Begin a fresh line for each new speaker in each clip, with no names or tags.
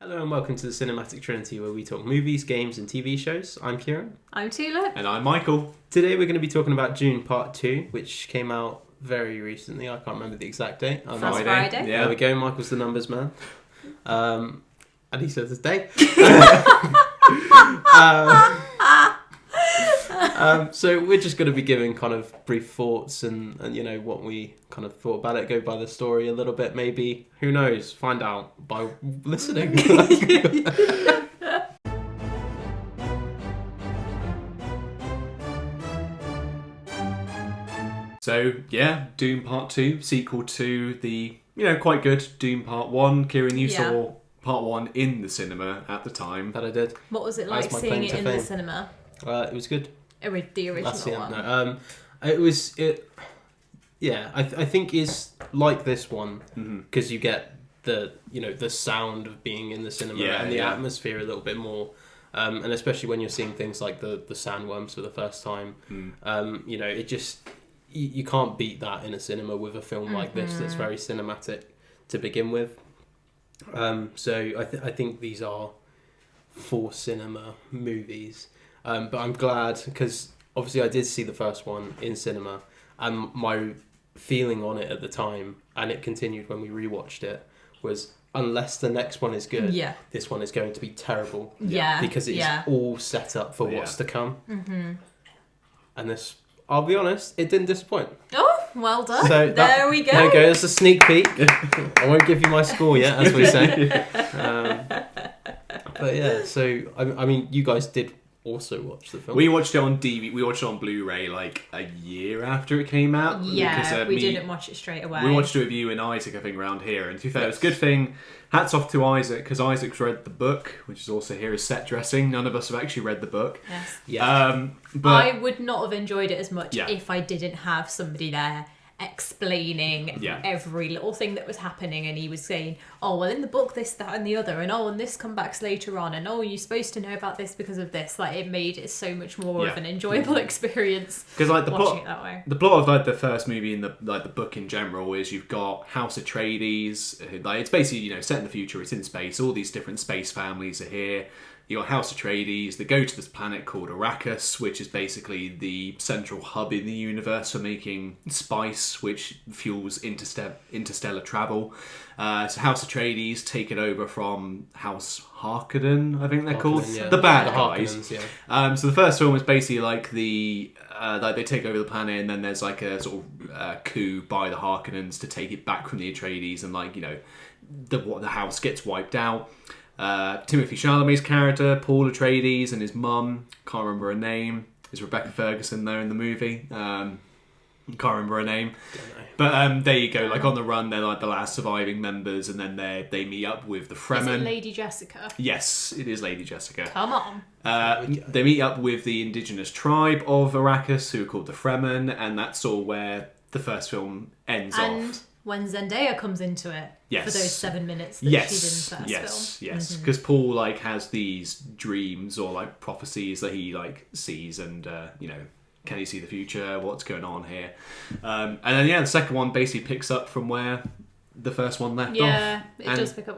Hello and welcome to the Cinematic Trinity, where we talk movies, games and TV shows. I'm Kieran.
I'm Tula.
And I'm Michael.
Today we're going to be talking about Dune Part Two, which came out very recently. I can't remember the exact date.
Friday.
Yeah. There we go. Michael's the numbers man. And he says his day. So we're just going to be giving kind of brief thoughts and what we kind of thought about it, go by the story a little bit maybe. Who knows? Find out by listening.
So, yeah, Dune Part 2, sequel to the, quite good Dune Part 1. Kieran, you saw Part 1 in the cinema at the time.
That I did.
What was it like seeing it in the cinema?
It was good.
The original one.
No, I think it's like this one because you get the sound of being in the cinema and the atmosphere a little bit more, and especially when you're seeing things like the sandworms for the first time, it just you can't beat that in a cinema with a film like this that's very cinematic to begin with. So I think these are for cinema movies. But I'm glad because obviously I did see the first one in cinema, and my feeling on it at the time, and it continued when we rewatched it, was unless the next one is good, this one is going to be terrible. Because it's all set up for what's to come. Mm-hmm. And this, I'll be honest, it didn't disappoint.
Oh, well done.
So
there we go.
There we go. That's a sneak peek. I won't give you my score yet, as we say. But yeah, so I mean, you guys did also watch the film.
We watched it on DVD. We watched it on Blu-ray like a year after it came out.
Yeah, because, we didn't watch it straight away.
We watched it with you and Isaac, I think, around here. And to be fair, it's a good thing. Hats off to Isaac, because Isaac's read the book, which is also here as set dressing. None of us have actually read the book.
Yes.
Yeah.
But
I would not have enjoyed it as much if I didn't have somebody there explaining every little thing that was happening, and he was saying, oh well, in the book this, that and the other, and oh, and this comes back later on, and oh, you're supposed to know about this because of this. Like, it made it so much more of an enjoyable experience because like watching it that way.
The plot of like the first movie and the book in general is you've got House Atreides, like it's basically set in the future, it's in space, all these different space families are here. You got House Atreides. They go to this planet called Arrakis, which is basically the central hub in the universe for making spice, which fuels interstellar travel. So House Atreides take it over from House Harkonnen, I think they're called.
Yeah.
The bad
the
guys. So the first film is basically like like they take over the planet, and then there's like a sort of coup by the Harkonnens to take it back from the Atreides, and the house gets wiped out. Timothy Chalamet's character, Paul Atreides, and his mum, can't remember her name, is Rebecca Ferguson there in the movie. Can't remember her name. But there you go, like on the run, they're like the last surviving members, and then they meet up with the Fremen.
Is it Lady Jessica?
Yes, it is Lady Jessica.
Come on.
They meet up with the indigenous tribe of Arrakis, who are called the Fremen, and that's all where the first film ends off.
When Zendaya comes into it for those 7 minutes that she's in the first film.
Yes, because Paul has these dreams or prophecies that he sees, and can he see the future? What's going on here? And then the second one basically picks up from where the first one left off.
Yeah, it does pick up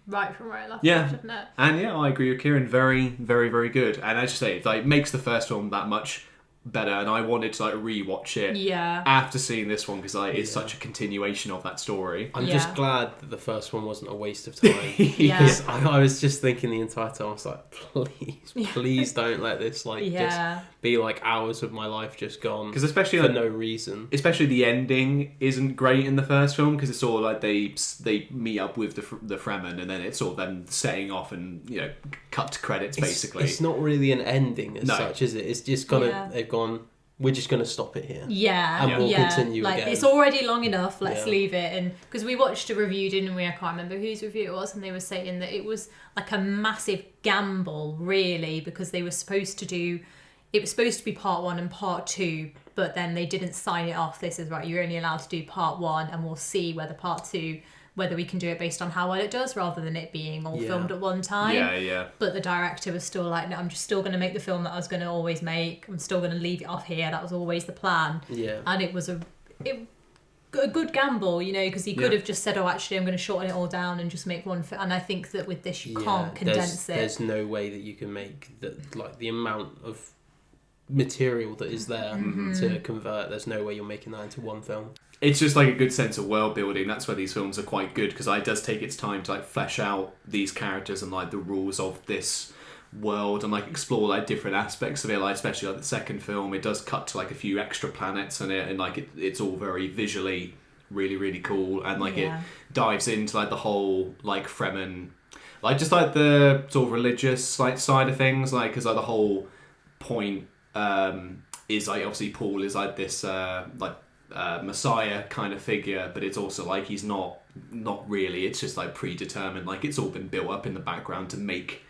right from where it left off, doesn't it?
And I agree with Kieran. Very, very, very good. And as you say, it makes the first film that much better, and I wanted to rewatch it after seeing this one because it's such a continuation of that story.
I'm just glad that the first one wasn't a waste of time because I was just thinking the entire time, I was like, please don't let this just be hours of my life just gone, because especially for no reason. Especially the ending isn't great in the first film because it's sort of they meet up with the Fremen, and then it's sort of them setting off and cut to credits. Basically it's not really an ending as such, is it? It's just they've gone, we're just going to stop it here. And we'll continue again.
It's already long enough, let's leave it. And because we watched a review, didn't we? I can't remember whose review it was, and they were saying that it was a massive gamble, really, because it was supposed to be part 1 and part 2, but then they didn't sign it off. They said, right, you're only allowed to do part 1, and we'll see whether we can do it based on how well it does rather than it being all filmed at one time. But the director was still like, no, I'm just still going to make the film that I was going to always make. I'm still going to leave it off here. That was always the plan. And it was a good gamble, you know, because he could have just said, "Oh, actually, I'm going to shorten it all down and just make one." And I think that with this, you can't condense it.
There's no way that you can make the amount of material that is there to convert. There's no way you're making that into one film.
It's just like a good sense of world building. That's where these films are quite good, because it does take its time to like flesh out these characters and like the rules of this world and like explore like different aspects of it. Like especially like the second film, it does cut to like a few extra planets in it, and like it's all very visually really, really cool, and like it dives into like the whole like Fremen, like just like the sort of religious like side of things, like because like the whole point is like obviously Paul is like this Messiah kind of figure, but it's also like he's not really, it's just like predetermined, like it's all been built up in the background to make,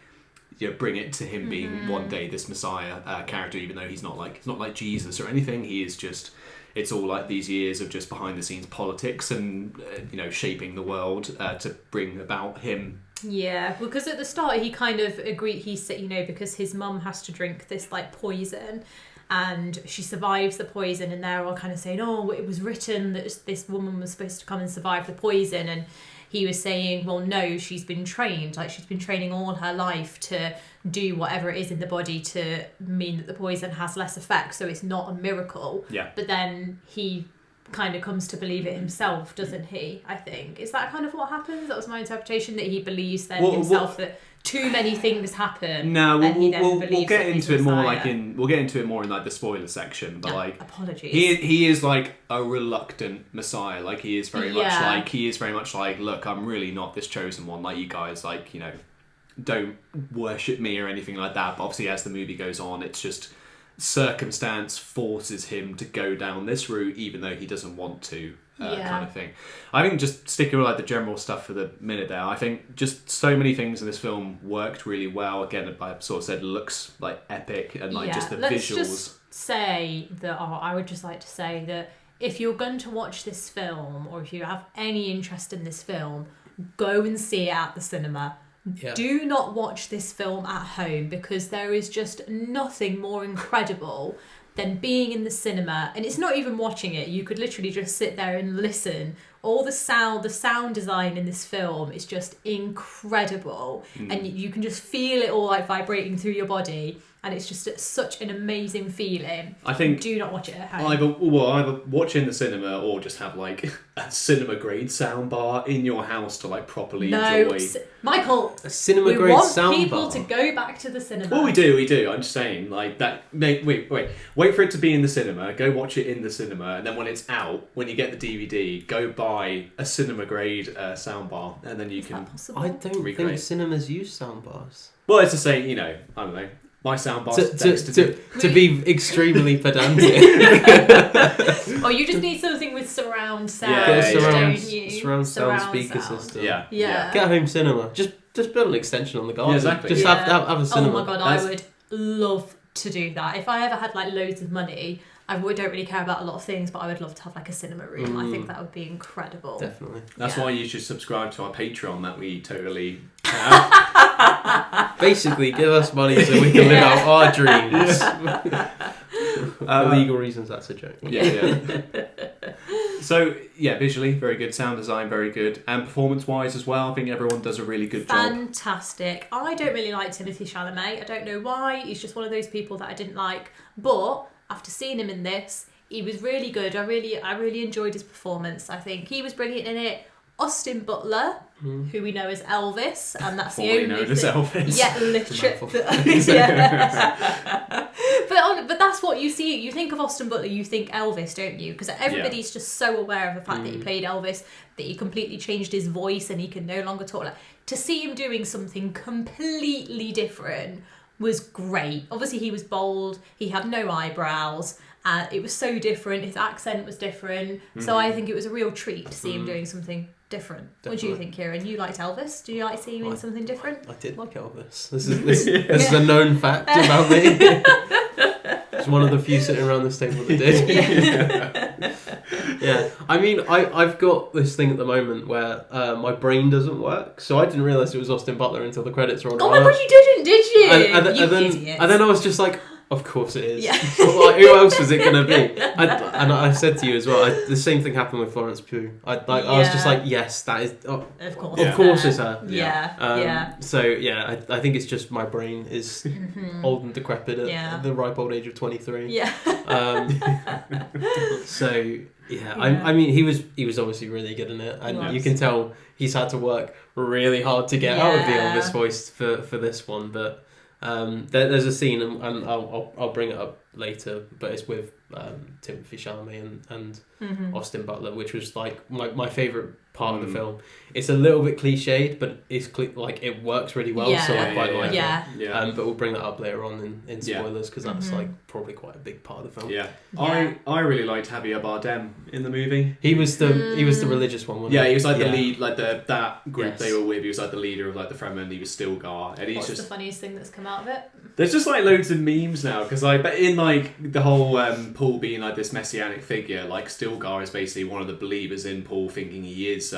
you know, bring it to him being one day this Messiah character, even though he's not like Jesus or anything. He is just, it's all like these years of just behind the scenes politics and you know, shaping the world to bring about him.
Yeah, because at the start he kind of agreed, he said, you know, because his mum has to drink this like poison and she survives the poison, and they're all kind of saying, oh, it was written that this woman was supposed to come and survive the poison, and he was saying, well, no, she's been trained, like she's been training all her life to do whatever it is in the body to mean that the poison has less effect, so it's not a miracle.
Yeah.
But then he kind of comes to believe it himself, doesn't he? I think, is that kind of what happens? That was my interpretation, that he believes then himself that too many things happen.
No, we'll get into it more
like
we'll get into it more in like the spoiler section, but like
apologies,
he is like a reluctant Messiah, like he is very much like look, I'm really not this chosen one, like you guys, like, you know, don't worship me or anything like that. But obviously as the movie goes on, it's just circumstance forces him to go down this route even though he doesn't want to, kind of thing. I think just sticking with like the general stuff for the minute there, I think just so many things in this film worked really well. Again, I sort of said, looks like epic, and like just the visuals.
Just say that I would just like to say that if you're going to watch this film, or if you have any interest in this film, go and see it at the cinema. Yeah. Do not watch this film at home, because there is just nothing more incredible than being in the cinema. And it's not even watching it, you could literally just sit there and listen. All the sound design in this film is just incredible, and you can just feel it all like vibrating through your body, and it's just such an amazing feeling. I think do not watch it at home.
Either watch in the cinema or just have like a cinema grade soundbar in your house to like properly enjoy.
Michael,
a cinema grade soundbar.
We want people to go back to the cinema.
Well, we do. I'm just saying, like that. Wait for it to be in the cinema. Go watch it in the cinema, and then when it's out, when you get the DVD, go buy a cinema grade soundbar, and then you can.
I don't think cinemas use soundbars.
Well, it's to say, you know, I don't know. My soundbar
to be extremely pedantic.
Oh, you just need something with surround sound.
Surround sound speaker system.
Yeah.
Get a home cinema. Just build an extension on the garden.
Yeah, exactly.
Just have a cinema.
Oh my god, I would love to do that. If I ever had like loads of money, I don't really care about a lot of things, but I would love to have like a cinema room. I think that would be incredible.
Definitely.
That's why you should subscribe to our Patreon that we totally
basically give us money so we can live out our dreams. For legal reasons, that's a joke.
Yeah. So visually very good, sound design very good, and performance wise as well, I think everyone does a really good job.
Fantastic. I don't really like Timothée Chalamet. I don't know why. He's just one of those people that I didn't like, but after seeing him in this, he was really good. I really enjoyed his performance. I think he was brilliant in it. Austin Butler, who we know as Elvis, and that's the only
known as Elvis.
Yeah, literally. But that's what you see. You think of Austin Butler, you think Elvis, don't you? Because everybody's just so aware of the fact that he played Elvis, that he completely changed his voice and he can no longer talk. Like, to see him doing something completely different was great. Obviously, he was bold. He had no eyebrows. It was so different. His accent was different. So I think it was a real treat to see him doing something different. Definitely. What do you think, Kieran? You liked Elvis? Do you like seeing him in something different?
I did like Elvis. This is a known fact about me. It's one of the few sitting around this table that did. Yeah. I mean, I've got this thing at the moment where my brain doesn't work, so I didn't realise it was Austin Butler until the credits rolled.
Oh my god, you didn't, did you?
And then I was just like, Of course it is.
Yeah.
Like, who else was it going to be? I said to you as well, the same thing happened with Florence Pugh. I was just like, yes, that is... Oh,
of course.
Of course it's her.
Yeah.
So, yeah, I think it's just my brain is old and decrepit at the ripe old age of 23.
Yeah.
So... Yeah, I mean, he was obviously really good in it, and you can tell he's had to work really hard to get out of the Elvis voice for this one. But there's a scene, and I'll bring it up later, but it's with Timothée Chalamet and Austin Butler, which was like my favourite part of the film. It's a little bit cliched, but it's like it works really well, so I quite like it. But we'll bring that up later on in spoilers, because that's like probably quite a big part of the film.
I really liked Javier Bardem in the movie.
He was the religious one, wasn't he?
Yeah, he was like the lead, like that group they were with. He was like the leader of like the Fremen. He was Stilgar, and he's
What's
just
the funniest thing that's come out of it?
There's just like loads of memes now, because like, but in like the whole Paul being like this messianic figure, like Stilgar is basically one of the believers in Paul, thinking he is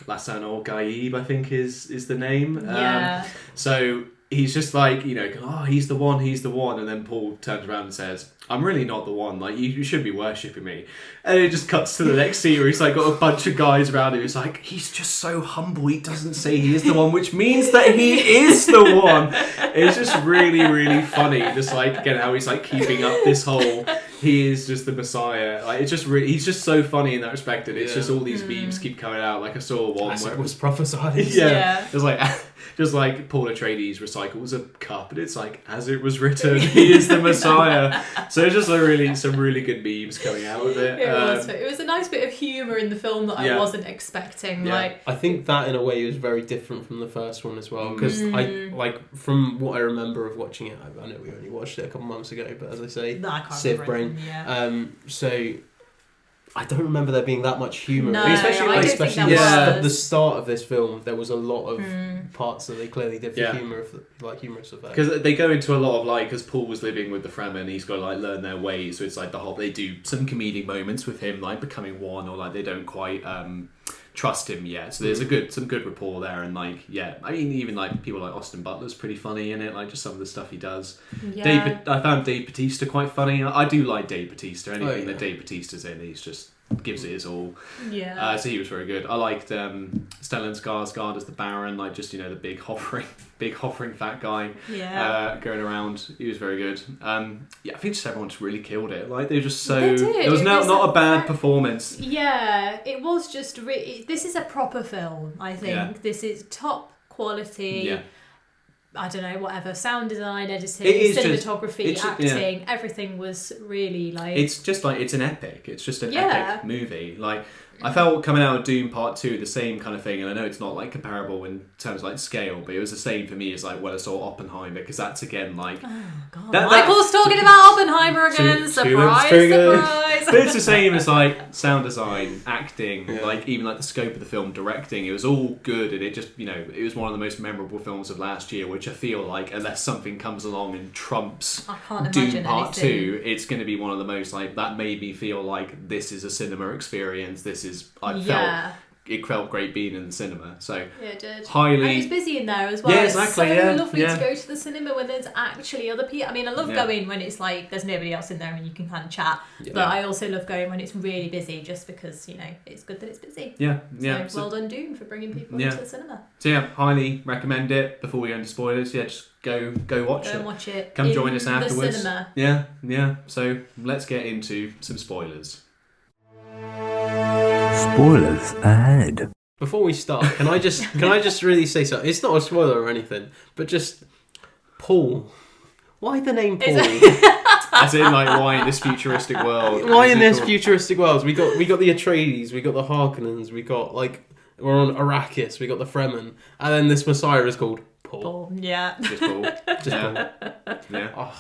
Lassan or Gaib, I think is the name. So he's just like, he's the one, and then Paul turns around and says, I'm really not the one, like you should be worshipping me. And it just cuts to the next scene where he's like got a bunch of guys around him. It's like, he's just so humble, he doesn't say he is the one, which means that he is the one. It's just really, really funny, just like again how he's like keeping up this whole he is just the Messiah. Like it's just really, he's just so funny in that respect, and it's just all these memes keep coming out. Like I saw one
As
where
it was prophesied.
it was like just like Paul Atreides recycles a cup, and it's like, as it was written, he is the Messiah. So it's just some really good memes coming out of it.
It was a nice bit of humour in the film that I wasn't expecting. Like
I think that in a way is very different from the first one as well, because I like from what I remember of watching it. I know we only watched it a couple months ago, but as I say, Civ brain. So I don't remember there being that much humour.
No,
especially the start of this film, there was a lot of parts that they clearly did for humorous effect.
Because they go into a lot of like, because Paul was living with the Fremen, he's got to like learn their ways. So it's like they do some comedic moments with him like becoming one, or like they don't quite trust him yet. So there's some good rapport there, and like I mean even like people like Austin Butler's pretty funny in it, like just some of the stuff he does. I found Dave Bautista quite funny. I do like Dave Bautista. Anything that Dave Bautista's in, he's just gives it his all. So he was very good. I liked Stellan Skarsgård as the Baron, like just the big hovering fat guy going around. He was very good. I think just everyone just really killed it. Like they were just so. It was not a bad performance.
Yeah, it was just. This is a proper film. I think this is top quality.
Yeah.
I don't know, whatever, sound design, editing, cinematography, acting, everything was really like...
It's just like, it's an epic. It's just an epic movie. Like, I felt coming out of Dune Part Two, the same kind of thing, and I know it's not like comparable in terms of like scale, but it was the same for me as like when I saw Oppenheimer, because that's again like...
Oh, God. Michael's talking about Oppenheimer again, surprise!
But it's the same as like sound design, acting, like even like the scope of the film, directing, it was all good, and it just, it was one of the most memorable films of last year, which I feel like, unless something comes along and trumps Dune Part Two, it's going to be one of the most, like, that made me feel like this is a cinema experience, it felt great being in the cinema. So
it did.
Highly.
And it's busy in there as well.
Yeah, exactly.
It's so lovely to go to the cinema when there's actually other people. I mean, I love going when it's like there's nobody else in there and you can kind of chat. Yeah. But I also love going when it's really busy, just because it's good that it's busy.
Yeah,
So well done, Dune, for bringing people into the cinema.
So highly recommend it. Before we go into spoilers, just go watch it.
Go and watch it.
Come join us afterwards.
The cinema.
Yeah. So let's get into some spoilers.
Spoilers ahead.
Before we start, can I just really say something? It's not a spoiler or anything, but just Paul. Why the name Paul?
As in, like, why in this futuristic world?
Why in this futuristic world? We got the Atreides, we got the Harkonnens, we're on Arrakis, we got the Fremen, and then this Messiah is called Paul.
Yeah.
Just Paul.
Paul.
Yeah.
Oh,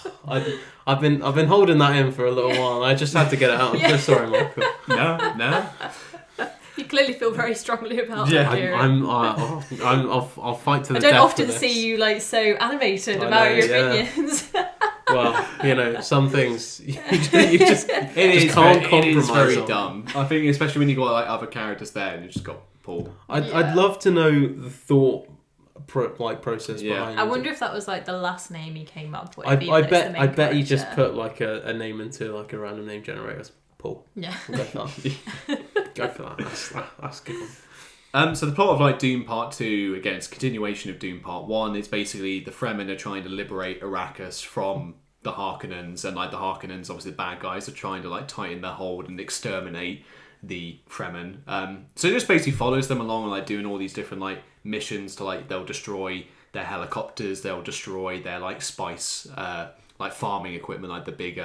I've been holding that in for a little while. I just had to get it out. I'm so sorry, Michael.
No.
You clearly feel very strongly about
that.
I'll fight to the death.
I don't often see you like so animated about your opinions.
Well, some things you just can't compromise.
It is very
on.
dumb. I think, especially when you got like other characters there, and you just got Paul.
I'd love to know the thought process behind.
I wonder if that was like the last name he came up with.
I bet he just
character.
put like a name into like a random name generator. Paul.
Yeah.
We'll go for that. Go for that. That's a good one.
So the plot of like Dune Part Two, again, it's a continuation of Dune Part One. It's basically the Fremen are trying to liberate Arrakis from the Harkonnens, and like the Harkonnens, obviously the bad guys, are trying to like tighten their hold and exterminate the Fremen. So it just basically follows them along, like doing all these different like missions to like they'll destroy their helicopters, they'll destroy their like spice, like farming equipment, like the big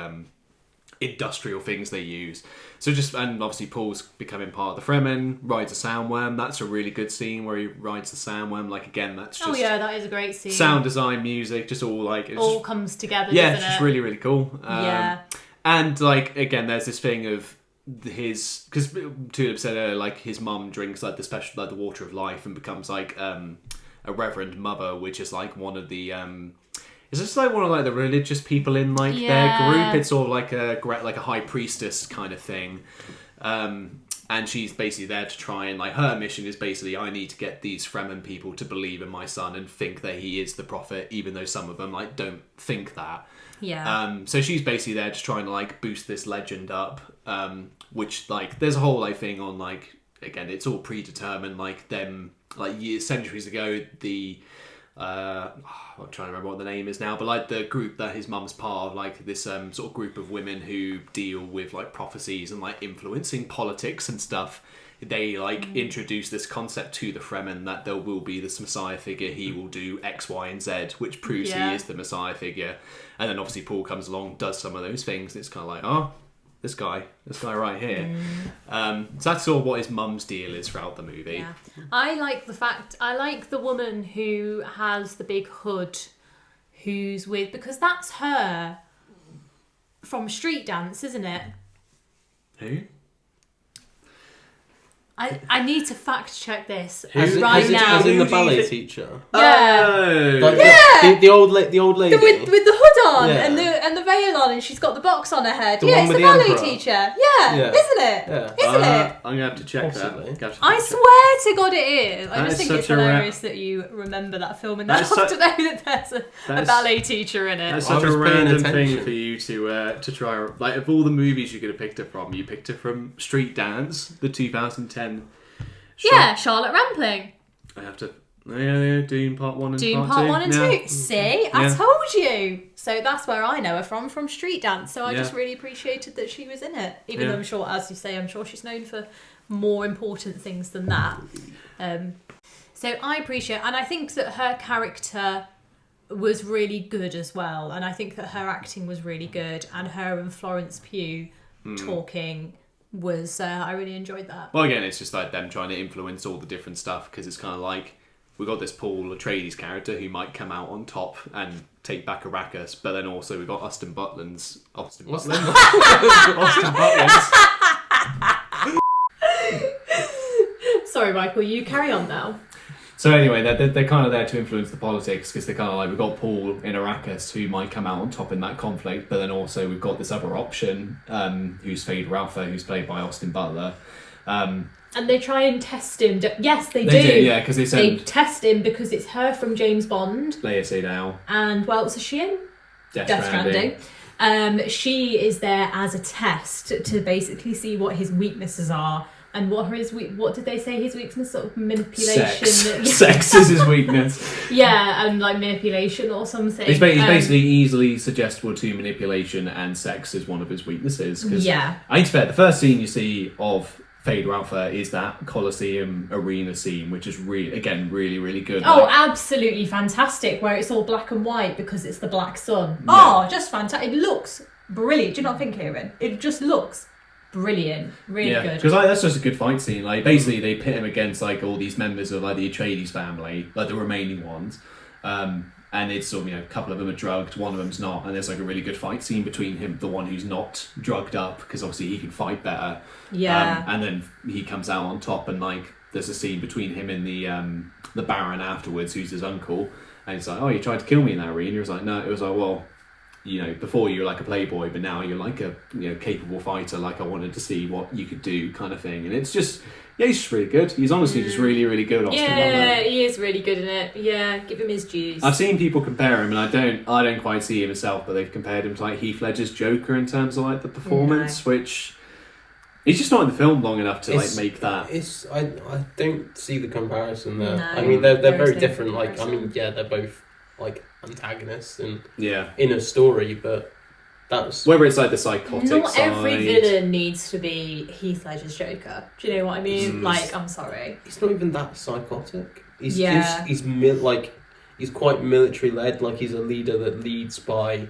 industrial things they use. So just, and obviously Paul's becoming part of the Fremen, rides a sandworm. That's a really good scene where he rides the sandworm. Like again, that's just
that is a great scene.
Sound design, music, just all like it's
all
just,
comes together.
yeah,
doesn't
it's just
it?
really really cool. And like again, there's this thing of his, because Tulip said earlier, like his mum drinks like the special, like the water of life, and becomes like a Reverend Mother, which is like one of the is this like one of like the religious people in like their group? It's sort of like a high priestess kind of thing. And she's basically there to try and like her mission is basically I need to get these Fremen people to believe in my son and think that he is the prophet, even though some of them like don't think that.
Yeah.
So she's basically there just trying to like boost this legend up, which like there's a whole like thing on like, again, it's all predetermined, like them like years, centuries ago, the I'm trying to remember what the name is now, but like the group that his mum's part of, like this sort of group of women who deal with like prophecies and like influencing politics and stuff. They like introduce this concept to the Fremen that there will be this Messiah figure. He will do X, Y, and Z, which proves he is the Messiah figure. And then obviously Paul comes along, does some of those things, and it's kind of like, oh, this guy right here. So that's sort of what his mum's deal is throughout the movie.
Yeah. I like the woman who has the big hood, who's with, because that's her from Street Dance, isn't it?
Who?
I need to fact check this now.
As in the ballet teacher.
Yeah.
Oh.
Like the old lady.
With the hood on
Yeah.
and the veil on, and she's got the box on her head.
The
Yeah,
one
it's
with
the
the
ballet
emperor.
teacher. Yeah,
Yeah.
isn't it?
Yeah.
Isn't it?
I'm gonna have to check
Possibly.
that.
I swear to God it is. I
That
just
is
think
such
it's
a
hilarious that you remember that film
That
enough
is
to know that there's a ballet teacher in it.
That's
I
such a
was paying
random
attention.
thing for you to try. Like, of all the movies you could have picked it from, you picked it from Street Dance, the 2010.
Yeah, Charlotte Rampling.
I have to. Yeah, Dune Part 1 and
Dune
Part 2.
Part 1 and
Yeah.
2. See? I
Yeah.
told you. So that's where I know her from Street Dance. So I
Yeah.
just really appreciated that she was in it. Even
Yeah.
though I'm sure, as you say, I'm sure she's known for more important things than that. So I appreciate, and I think that her character was really good as well. And I think that her acting was really good. And her and Florence Pugh talking was, I really enjoyed that.
Well, again, it's just like them trying to influence all the different stuff, because it's kind of like we've got this Paul Atreides character who might come out on top and take back Arrakis, but then also we've got Austin Butlin's. Austin Butlin's.
Sorry, Michael, you carry on now.
So anyway, they're kind of there to influence the politics, because they're kind of like, we've got Paul in Arrakis who might come out on top in that conflict, but then also we've got this other option, who's Fade Ralpha, who's played by Austin Butler.
And they try and test him. Yes, they
They
do.
do, yeah, because they send
test him because it's her from James Bond.
Leia Seydoux,
And, well, so she in?
Death Stranding.
She is there as a test to basically see what his weaknesses are. And what did they say his weakness? Sort of manipulation.
Sex is his weakness.
Yeah, and like manipulation or something.
He's basically easily suggestible to manipulation, and sex is one of his weaknesses. Cause
yeah.
I think it's fair. The first scene you see of Fade Ralpha is that Colosseum arena scene, which is really good.
Oh, absolutely fantastic! Where it's all black and white because it's the black sun.
Yeah.
Oh, just fantastic! It looks brilliant. Do you not think, Kieran? It just looks brilliant. Really good.
Because that's just a good fight scene. Like basically, they pit him against like all these members of like the Atreides family, like the remaining ones. And it's sort of, a couple of them are drugged, one of them's not, and there's like a really good fight scene between him, the one who's not drugged up, because obviously he can fight better.
Yeah.
And then he comes out on top, and like there's a scene between him and the Baron afterwards, who's his uncle, and he's like, "Oh, you tried to kill me in that arena." He was like, "No." It was like, "Well, before you were like a playboy, but now you're like a capable fighter. Like I wanted to see what you could do, kind of thing. And it's just he's just really good. He's honestly just really, really good. Austin Butler.
He is really good in it. Yeah, give him his dues.
I've seen people compare him, and I don't quite see him myself, but they've compared him to like Heath Ledger's Joker in terms of like the performance, which he's just not in the film long enough to like make that.
I don't see the comparison there.
No,
I mean, they're very
no
different. Like, I
comparison.
mean, yeah, they're both like antagonists in
Yeah.
a story, but that's
Whether it's like the psychotic
Not
side.
every villain needs to be Heath Ledger's Joker. Do you know what I mean? Like, I'm sorry.
He's not even that psychotic. He's
Yeah.
he's quite military led. Like he's a leader that leads by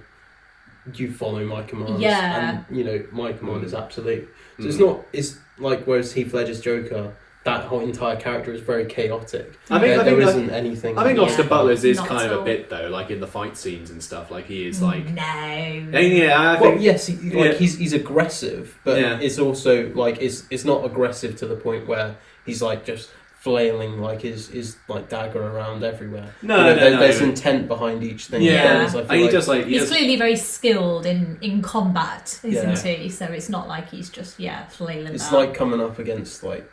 you follow my commands.
Yeah.
And my command is absolute. So it's not. It's like whereas Heath Ledger's Joker, that whole entire character is very chaotic.
I think
there isn't anything.
I think Austin Butler's is
Not
kind
at
of a
all.
bit though, like in the fight scenes and stuff. Like he is like
No.
I
Well,
think
yes, he's aggressive, but
Yeah.
it's also like it's not aggressive to the point where he's like just flailing like his like dagger around everywhere.
No,
there's
no.
intent behind each thing.
Yeah.
Whereas I
and
feel
he
like
does like
He's clearly very skilled in combat, isn't
Yeah.
he? So it's not like he's just flailing
it's
about.
like coming up against like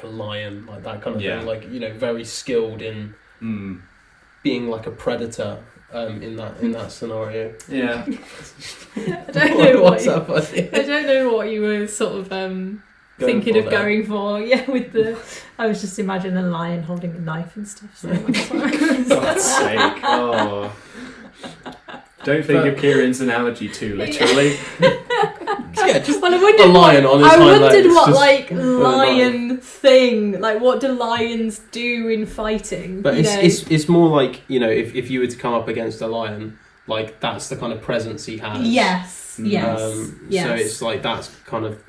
a lion, like that kind of
Yeah.
thing. Like very skilled in being like a predator. In that scenario.
Yeah.
I don't know
What's
what
up, buddy?
I don't know what you were sort of thinking of
for
going for. Yeah, with the I was just imagining a lion holding a knife and stuff. So that's what
For God's sake. Oh. Don't think of Kieran's analogy too literally.
Yeah, just
well, I wondered
a lion on his
I
hind
wondered
legs,
what
just
like
with a
lion thing, like what do lions do in fighting?
But
you know?
it's more like if you were to come up against a lion, like that's the kind of presence he has.
yes. Yes.
So it's like that's kind of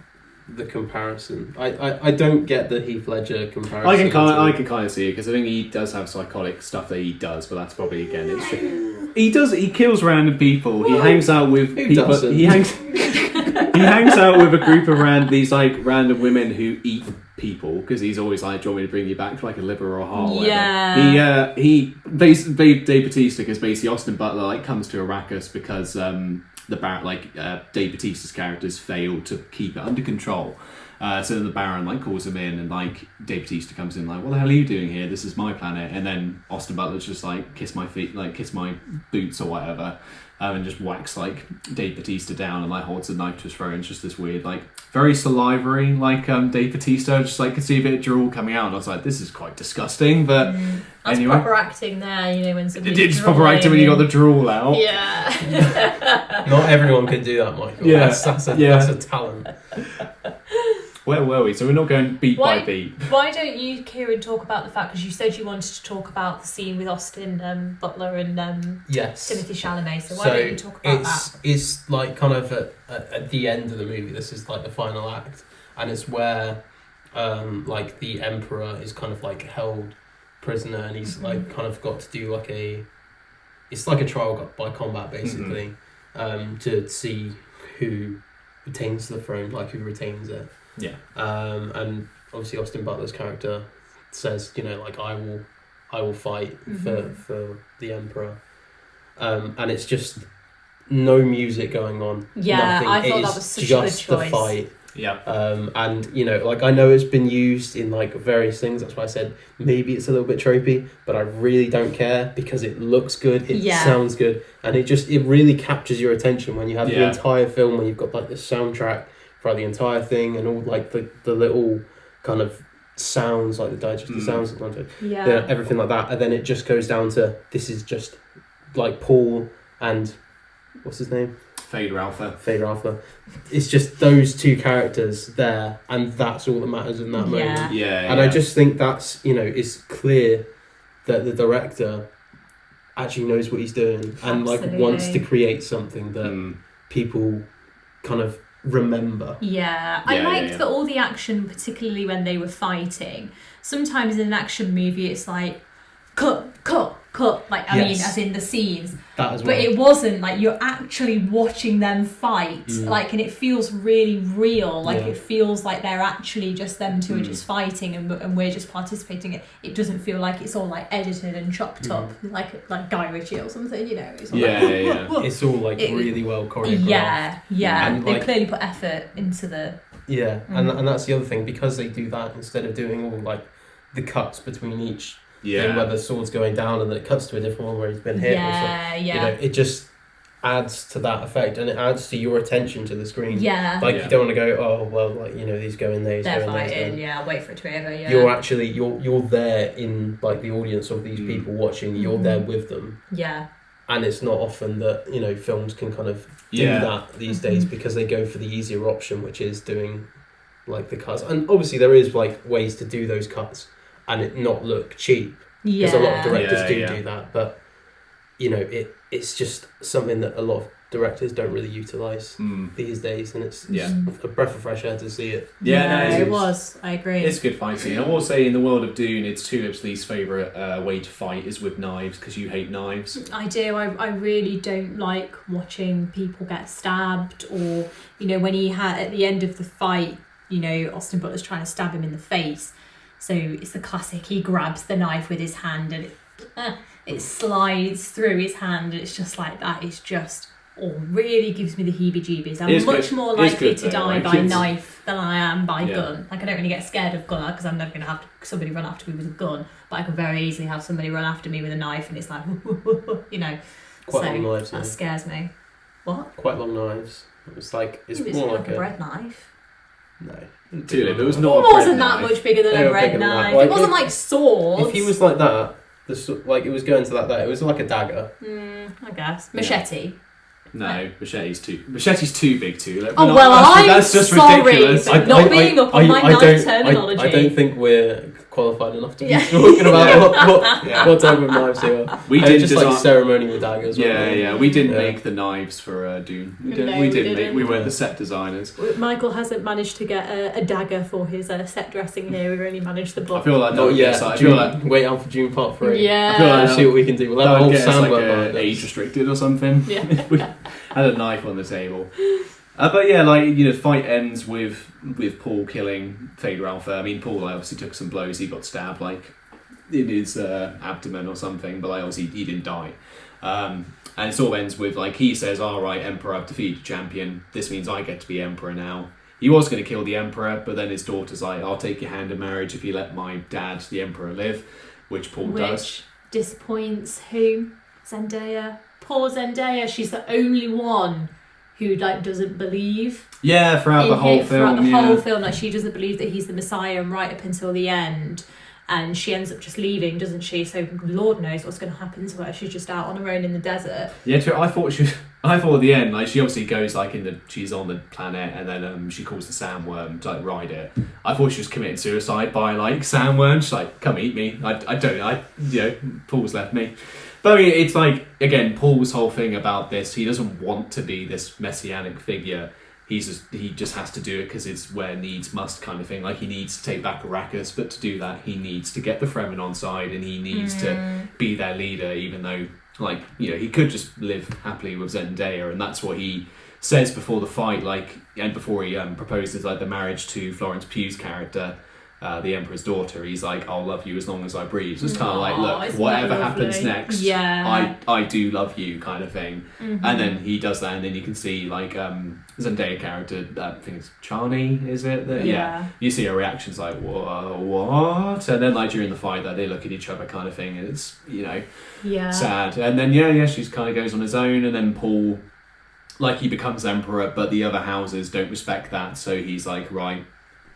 the comparison. I don't get the Heath Ledger comparison.
I can kind of see it because I think he does have psychotic stuff that he does, but that's probably again it's true. He kills random people. He hangs out with
Who
people.
doesn't?
He hangs out with a group of random women who eat people because he's always like, do you want me to bring you back to like a liver or a heart? Or whatever.
Yeah.
He basically Dave Bautista, because basically Austin Butler like comes to Arrakis because Dave Bautista's characters failed to keep it under control. So then the Baron like calls him in, and like Dave Bautista comes in like, what the hell are you doing here? This is my planet. And then Austin Butler's just like, kiss my feet, like kiss my boots or whatever, and just whacks like Dave Bautista down and like holds a knife to his throat. And it's just this weird like very salivary like Dave Bautista, just like could see a bit of drool coming out. And I was like, this is quite disgusting, but
That's
anyway.
proper acting there, when somebody's
It's proper acting when you got the drool out.
Yeah.
Not everyone can do that, Michael.
Yeah.
That's a talent.
Where were we? So we're not going beat by beat.
Why don't you, Kieran, talk about the fact, because you said you wanted to talk about the scene with Austin Butler and
Yes.
Timothy Chalamet, so why don't you talk about that?
It's like kind of at the end of the movie. This is like the final act, and it's where like the Emperor is kind of like held prisoner, and he's like kind of got to do like it's like a trial by combat basically, to see who retains the throne, like who retains it.
Yeah.
And obviously Austin Butler's character says, like I will fight for the Emperor. And it's just no music going on.
Yeah,
nothing.
I thought
It
that
is
was such a
just
good
the
choice.
fight.
Yeah.
And like I know it's been used in like various things. That's why I said maybe it's a little bit tropey, but I really don't care because it looks good, it sounds good, and it really captures your attention when you have the entire film, when you've got like the soundtrack throughout the entire thing and all like the little kind of sounds, like the digestive sounds, everything like that, and then it just goes down to this is just like Paul and what's his name?
Fader
Alpha. It's just those two characters there, and that's all that matters in that moment.
Yeah.
And I just think that's it's clear that the director actually knows what he's doing and like wants to create something that people kind of remember.
Yeah, I liked that all the action, particularly when they were fighting. Sometimes in an action movie, it's like cut, cut, like I mean,
Yes.
as in the scenes.
That as well.
But it wasn't like you're actually watching them fight, like, and it feels really real. Like it feels like they're actually just them two are just fighting, and we're just participating. It doesn't feel like it's all like edited and chopped up, like Guy Ritchie or something. You know, it's all
It's all like really well choreographed.
Yeah.
And,
They
like,
clearly put effort into the.
Yeah, and that's the other thing, because they do that instead of doing all like the cuts between each thing where the sword's going down and then it cuts to a different one where he's been hit. You know, it just adds to that effect, and it adds to your attention to the screen. You don't want to go, oh well, like, you know, these go in there,
they're fighting. Wait for it to be over.
You're actually you're there in like the audience of these people watching. You're there with them. And it's not often that, you know, films can kind of do that these days, because they go for the easier option, which is doing like the cuts. And obviously there is like ways to do those cuts and it not look cheap, because a lot of directors do that. But you know, it's just something that a lot of directors don't really utilise these days, and it's a breath of fresh air to see it.
It was. I agree.
It's a good fight scene. I will say, in the world of Dune, it's Tulip's least favourite way to fight is with knives, because you hate knives.
I do. I really don't like watching people get stabbed, or, you know, when he had at the end of the fight, you know, Austin Butler's trying to stab him in the face. So it's the classic, he grabs the knife with his hand and it slides through his hand, and it's just like, that is just, really gives me the heebie-jeebies. I'm much more likely to die by knife than I am by gun. Like, I don't really get scared of gun, because I'm never going to have somebody run after me with a gun, but I could very easily have somebody run after me with a knife, and it's like, you know.
Quite long knives.
That scares me. What?
Quite long knives. It's like, it's
It
more
like a bread knife.
No.
Tulip, it was not
It wasn't that much bigger than a bread knife.
Like,
it wasn't like swords.
If he was like that, like it was going to that, it was like a dagger.
I guess. Machete.
No, machete's too big too. Like,
Oh, well, I'm
that's just
sorry
ridiculous.
for not being up on my knife terminology.
I don't think we're qualified enough to be talking about what type of knives they are.
We did
just like ceremonial daggers.
We didn't make the knives for Dune. We didn't. We weren't the set designers.
Michael hasn't managed to get a dagger for his set dressing here. We've only managed the book.
I feel like
wait out for Dune Part 3.
Yeah.
I feel like
We'll see what we can do. We'll have a whole sandworm
age restricted or something.
Yeah.
We had a knife on the table. But yeah, like, you know, fight ends with Paul killing Fader Alpha. I mean, Paul obviously took some blows. He got stabbed like in his abdomen or something, but like, obviously he didn't die. And it sort of ends with, like, he says, "All right, Emperor, I've defeated champion. This means I get to be Emperor now." He was going to kill the Emperor, but then his daughter's like, "I'll take your hand in marriage if you let my dad, the Emperor, live," which Paul does.
Which disappoints who? Zendaya. Poor Zendaya. She's the only one who like doesn't believe.
Yeah, throughout the whole film,
like, she doesn't believe that he's the Messiah, and right up until the end, and she ends up just leaving, doesn't she? So Lord knows what's going to happen to her. She's just out on her own in the desert.
Yeah, I thought at the end, like, she obviously goes like she's on the planet, and then she calls the sandworm to like ride it. I thought she was committing suicide by like sandworm. She's like, "Come eat me." Paul's left me. But I mean, it's like, again, Paul's whole thing about this, he doesn't want to be this messianic figure. He just has to do it because it's where needs must kind of thing. Like, he needs to take back Arrakis, but to do that, he needs to get the Fremen on side, and he needs to be their leader, even though, like, you know, he could just live happily with Zendaya, and that's what he says before the fight, like, and before he proposes like the marriage to Florence Pugh's character, the Emperor's daughter. He's like, "I'll love you as long as I breathe." So it's kind of like, look, whatever happens next, I do love you, kind of thing. And then he does that, and then you can see like Zendaya character, I think it's Chani, is it? You see her reactions like, what? And then like during the fight, that they look at each other, kind of thing, and it's, you know, sad. And then she kind of goes on his own, and then Paul, like, he becomes Emperor, but the other houses don't respect that, so he's like, right,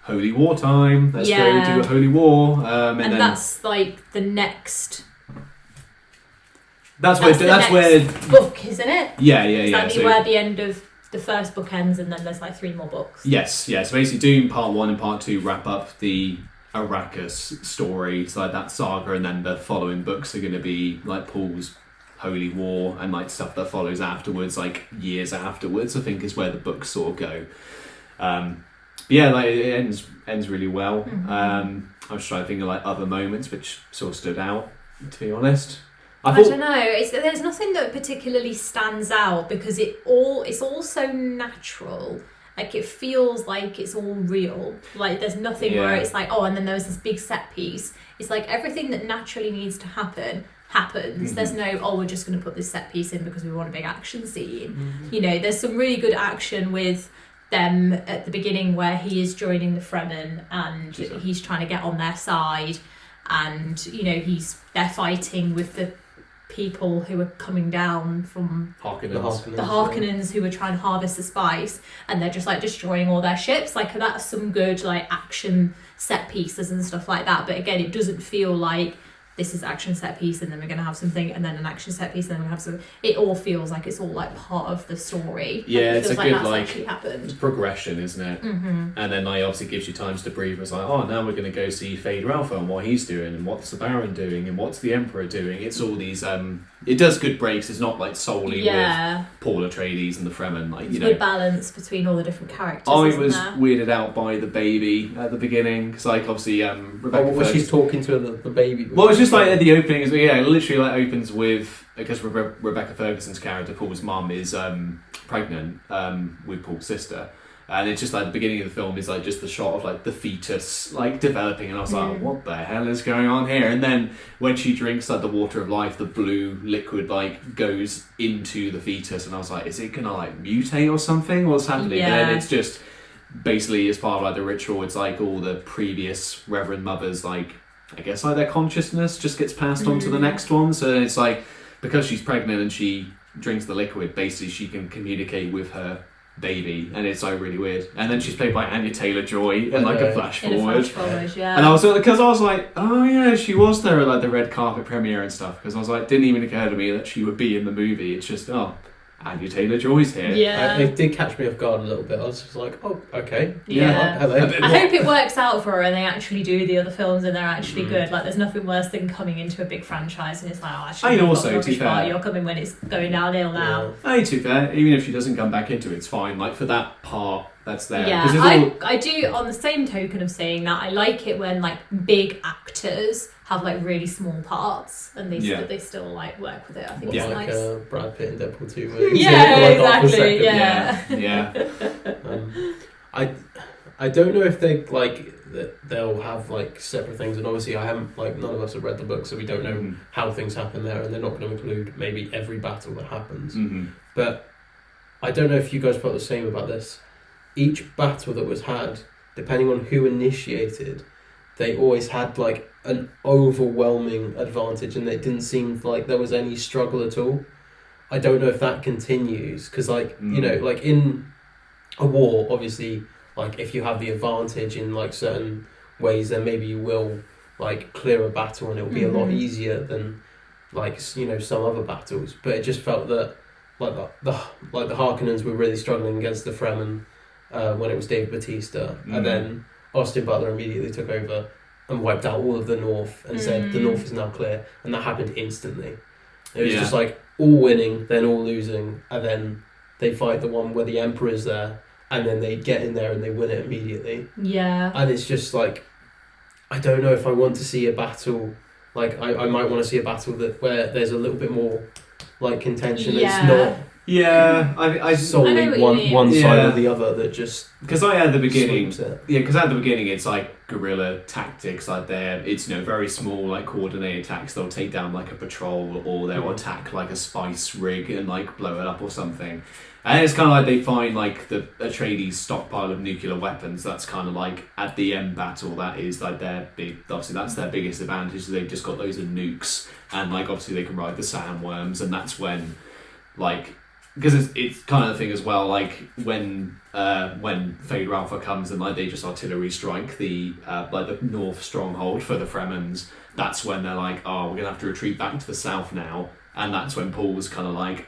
holy war time, let's go do a holy war. And then,
that's like the next...
That's where
book, isn't it?
Yeah.
So where the end of the first book ends, and then there's like 3 more books.
Yes. So basically, Dune Part 1 and Part 2 wrap up the Arrakis story, so like that saga, and then the following books are going to be like Paul's holy war and like stuff that follows afterwards, like years afterwards, I think, is where the books sort of go. Like, it ends really well. I was trying to think of like other moments which sort of stood out, to be honest.
I don't know. There's nothing that particularly stands out because it's all so natural. Like, it feels like it's all real. Like, there's nothing where it's like, oh, and then there was this big set piece. It's like everything that naturally needs to happen happens. There's no, oh, we're just going to put this set piece in because we want a big action scene. You know, there's some really good action with them at the beginning where he is joining the Fremen and he's trying to get on their side, and, you know, they're fighting with the people who are coming down from the Harkonnens who are trying to harvest the spice, and they're just like destroying all their ships. Like, that's some good like action set pieces and stuff like that. But again, it doesn't feel like this is action set piece and then we're going to have something and then an action set piece and then we have some. It all feels like it's all like part of the story.
Yeah,
it
it's
feels
a good
actually happened.
progression, isn't it? And then like obviously gives you times to breathe. It's like, oh, now we're going to go see Vader Alpha and what he's doing and what's the Baron doing and what's the Emperor doing. It's all these it does good breaks. It's not like solely with Paul Atreides and the Fremen. Like, you know,
good balance between all the different characters.
I was weirded out by the baby at the beginning because, like, obviously Rebecca.
Was she talking to the baby?
Well, it's just like at the opening, it literally like opens with, because Rebecca Ferguson's character, Paul's mum, is pregnant with Paul's sister. And it's just like the beginning of the film is like just the shot of like the fetus like developing, and I was like, what the hell is going on here? And then when she drinks like the water of life, the blue liquid like goes into the fetus, and I was like, is it gonna like mutate or something? What's happening? And then it's just basically as part of like the ritual, it's like all the previous Reverend Mothers, like I guess like their consciousness just gets passed on to the next one. So it's like because she's pregnant and she drinks the liquid, basically she can communicate with her baby, and it's like really weird. And then she's played by Anya Taylor-Joy in like a flash forward. And I was like, oh yeah, she was there at like the red carpet premiere and stuff, because I was like, didn't even occur to me that she would be in the movie. It's just, Anya Taylor-Joy's here.
It did catch me off guard a little bit. I was just like, oh, okay.
I hope it works out for her and they actually do the other films and they're actually good. Like, there's nothing worse than coming into a big franchise and it's like, oh, actually,
also, to be fair,
you're coming when it's going downhill now.
To be fair, even if she doesn't come back into it, it's fine. Like, for that part, that's there.
Yeah, I do, on the same token of saying that, I like it when like big actors have like really small parts and they still like work with it. I think it's
like
nice.
Brad Pitt in Deadpool 2 movie.
Exactly.
I don't know if they like they'll have like separate things, and obviously I haven't, like, none of us have read the book, so we don't know how things happen there, and they're not going to include maybe every battle that happens. But I don't know if you guys felt the same about this. Each battle that was had, depending on who initiated, they always had like an overwhelming advantage, and it didn't seem like there was any struggle at all. I don't know if that continues, because like you know, like in a war, obviously, like if you have the advantage in like certain ways, then maybe you will like clear a battle and it will be a lot easier than like, you know, some other battles. But it just felt that like the Harkonnens were really struggling against the Fremen when it was Dave Bautista, and then Austin Butler immediately took over and wiped out all of the North and said the North is now clear, and that happened instantly. It was just like all winning, then all losing, and then they fight the one where the Emperor's there, and then they get in there and they win it immediately. Yeah. And it's just like, I don't know if I want to see a battle, like I might want to see a battle where there's a little bit more like contention. It's not I solely one side or the other that just,
because at the beginning it's like guerrilla tactics, like it's, you know, very small like coordinated attacks. They'll take down like a patrol, or they'll attack like a spice rig and like blow it up or something. And it's kind of like they find like the Atreides stockpile of nuclear weapons. That's kind of like at the end battle, that is like their big, obviously that's their biggest advantage. They've just got loads of nukes, and like obviously they can ride the sandworms, and that's when like, because it's kind of the thing as well, like when Vader Alpha comes and like they just artillery strike the like the north stronghold for the Fremens, that's when they're like, oh, we're gonna have to retreat back to the south now. And that's when Paul was kind of like,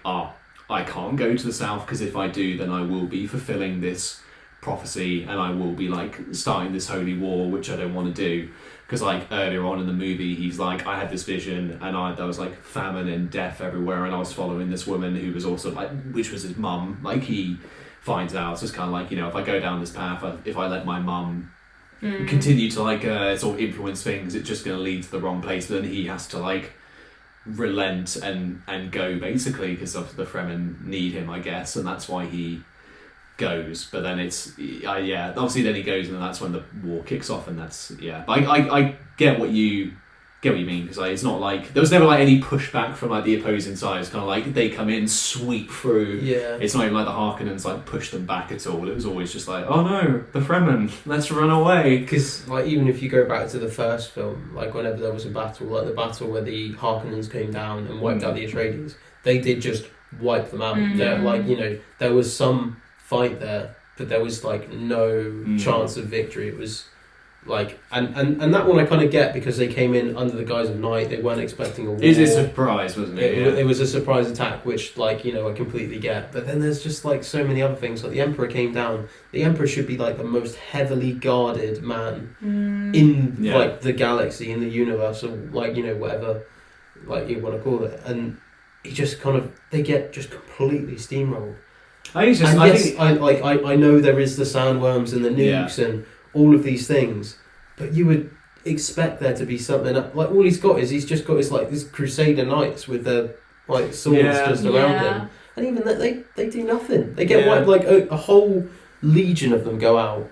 I can't go to the south, because if I do, then I will be fulfilling this prophecy and I will be like starting this holy war, which I don't want to do. Because like earlier on in the movie, he's like, I had this vision and there was like famine and death everywhere, and I was following this woman who was also like, which was his mum. Like he finds out, it's just kind of like, you know, if I go down this path, if I let my mum continue to like sort of influence things, it's just going to lead to the wrong place. Then he has to like relent and go, basically, because the Fremen need him, I guess, and that's why he goes. But then obviously then he goes, and then that's when the war kicks off, and that's but I get what you mean, because it's not like there was never like any pushback from like the opposing side. It's kind of like they come in, sweep through. It's not even like the Harkonnens like push them back at all. It was always just like, oh no, the Fremen, let's run away.
Because like even if you go back to the first film, like whenever there was a battle, like the battle where the Harkonnens came down and wiped out the Atreides, they did just wipe them out. Like there was some fight there, but there was like no chance of victory. It was like, and that one I kind of get, because they came in under the guise of night. They weren't expecting a war.
It's a surprise, wasn't it?
It was a surprise attack, which like I completely get. But then there's just like so many other things. Like the Emperor came down. The Emperor should be like the most heavily guarded man in like the galaxy, in the universe, or like whatever like you want to call it. And he just they get just completely steamrolled. I know there is the sandworms and the nukes and all of these things, but you would expect there to be something like all he's got is these Crusader knights with their like swords just around him, and even that they do nothing. They get wiped, like a whole legion of them go out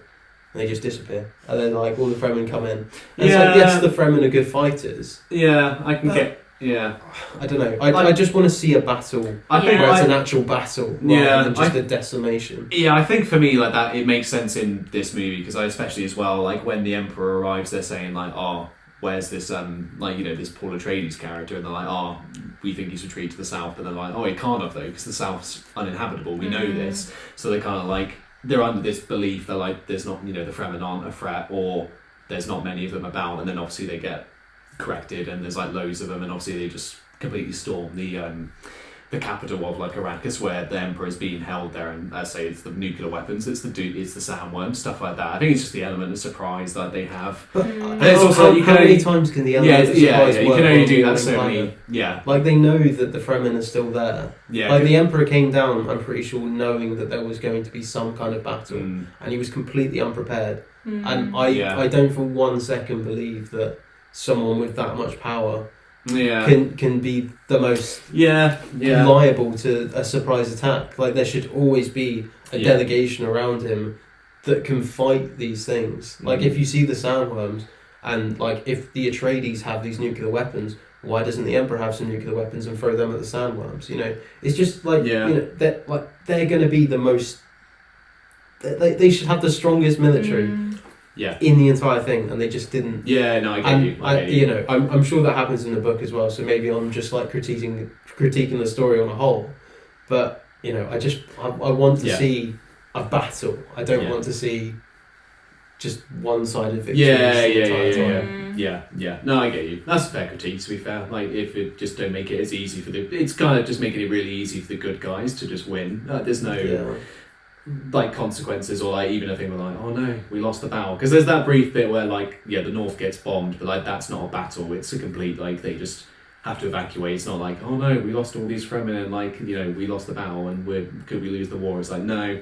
and they just disappear, and then like all the Fremen come in. And it's like, yes, the Fremen are good fighters.
I can get.
I don't know. I just want to see a battle where it's an actual battle rather than just a decimation.
I think for me, like that, it makes sense in this movie, because especially as well, like when the Emperor arrives, they're saying like, oh, where's this this Paul Atreides character, and they're like, oh, we think he's retreated to the south, and they're like, oh, he can't have though, because the south's uninhabitable. We know this, so they're kind of like, they're under this belief that like there's not the Fremen aren't a threat, or there's not many of them about, and then obviously they get corrected and there's like loads of them, and obviously they just completely storm the capital of like Arrakis, where the Emperor is being held there, and I say it's the nuclear weapons, it's the sandworms, stuff like that. I think it's just the element of surprise that they have.
But it's also how many times can the element of surprise work?
You can only do that so many.
Like they know that the Fremen are still there. Like the Emperor came down, I'm pretty sure, knowing that there was going to be some kind of battle, and he was completely unprepared. And I don't for 1 second believe that someone with that much power can be the most liable to a surprise attack. Like there should always be a delegation around him that can fight these things. Like if you see the sandworms, and like if the Atreides have these nuclear weapons, why doesn't the Emperor have some nuclear weapons and throw them at the sandworms? It's just like they're going to be the most. They should have the strongest military. In the entire thing, and they just didn't.
I get you.
I'm sure that happens in the book as well. So maybe I'm just like critiquing the story on a whole. But I want to see a battle. I don't want to see just one-sided victories.
No, I get you. That's a fair critique, to be fair. Like if it just don't make it as easy it's kind of just making it really easy for the good guys to just win. There's no. Like consequences, or like even a thing where like, oh no, we lost the battle, because there's that brief bit where like the north gets bombed, but like that's not a battle, it's a complete like they just have to evacuate. It's not like, oh no, we lost all these Fremen and like we lost the battle and could we lose the war. It's like, no,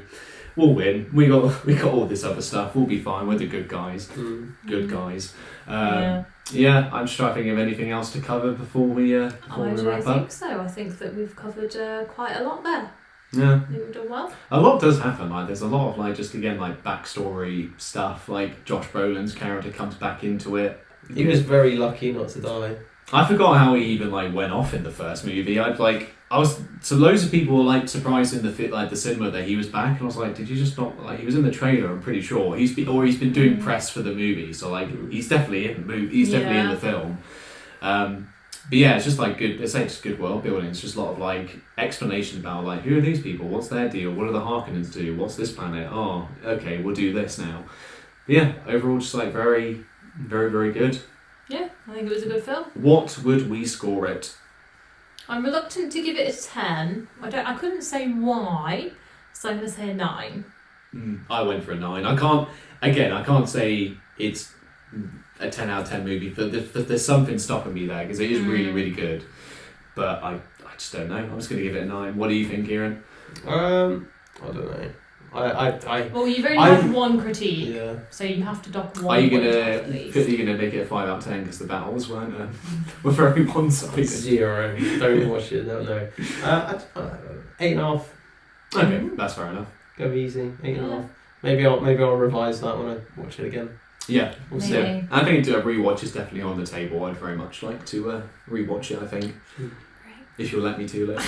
we'll win, we got all this other stuff, we'll be fine, we're the good guys. Good guys. I'm just trying to think of anything else to cover before we wrap up.
I think so. I think that we've covered quite a lot there.
Yeah,
I think we've done well.
A lot does happen. Like there's a lot of like just again like backstory stuff. Like Josh Brolin's character comes back into it.
He was very lucky not to die.
I forgot how he even like went off in the first movie. So loads of people were like surprised in the cinema that he was back, and I was like, did you just not like he was in the trailer? I'm pretty sure he's been doing press for the movie, so like he's definitely in the movie. He's definitely in the film. But yeah, it's just like good. It's like just good world building. It's just a lot of like explanation about like who are these people, what's their deal, what do the Harkonnens do, what's this planet? Oh, okay, we'll do this now. But yeah, overall, just like very, very, very good.
Yeah, I think it was a good film.
What would we score it?
I'm reluctant to give it a 10. I couldn't say why, so I'm going to say a 9.
I went for a 9. I can't say it's a 10 out of 10 movie, but there's something stopping me there, because it is really, really good. But I just don't know. I'm just going to give it a 9. What do you think, Kieran?
I don't know.
Well, you've only
I-
had one critique,
Yeah.
so you have to dock one.
Are you
point
gonna
off at least.
make it a 5 out of 10 because the battles were very one-sided?
0. Don't watch it. No. 8.5.
Okay, that's fair enough.
Go easy. 8.5. Maybe I'll revise that when I watch it again.
Yeah,
We'll
Maybe.
see.
I think a rewatch is definitely on the table. I'd very much like to rewatch it. I think, if you'll let me to.
Would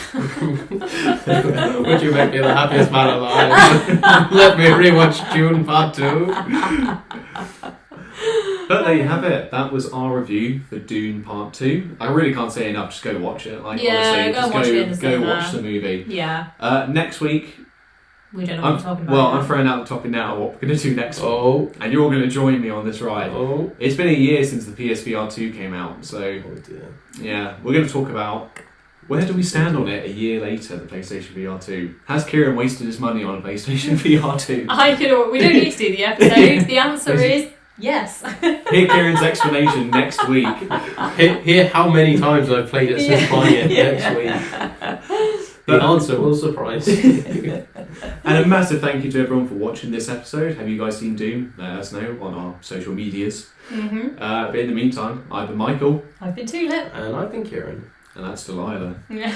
you make me the happiest man alive? Let me rewatch Dune Part 2.
But there you have it. That was our review for Dune Part 2. I really can't say enough. Just go watch it. Like, honestly,
go watch it in the
go
cinema.
watch the movie.
Yeah.
Next week,
We don't know what we're talking about.
well,
yet.
I'm throwing out the topic now. What we're going to do next week,
Oh.
and you're going to join me on this ride.
Oh.
It's been a year since the PSVR 2 came out, so
Oh dear.
yeah, we're going to talk about where do we stand on it a year later. The PlayStation VR 2. Has Kieran wasted his money on a PlayStation VR 2?
We don't need to do the episode. The answer is yes.
Hear Kieran's explanation next week.
Hear how many times I've played it since buying it next week. The answer will surprise you.
And a massive thank you to everyone for watching this episode. Have you guys seen Doom? Let us know on our social medias.
Mm-hmm.
But in the meantime, I've been Michael.
I've been Tulip.
And I think Kieran.
And that's Delilah.
Yeah.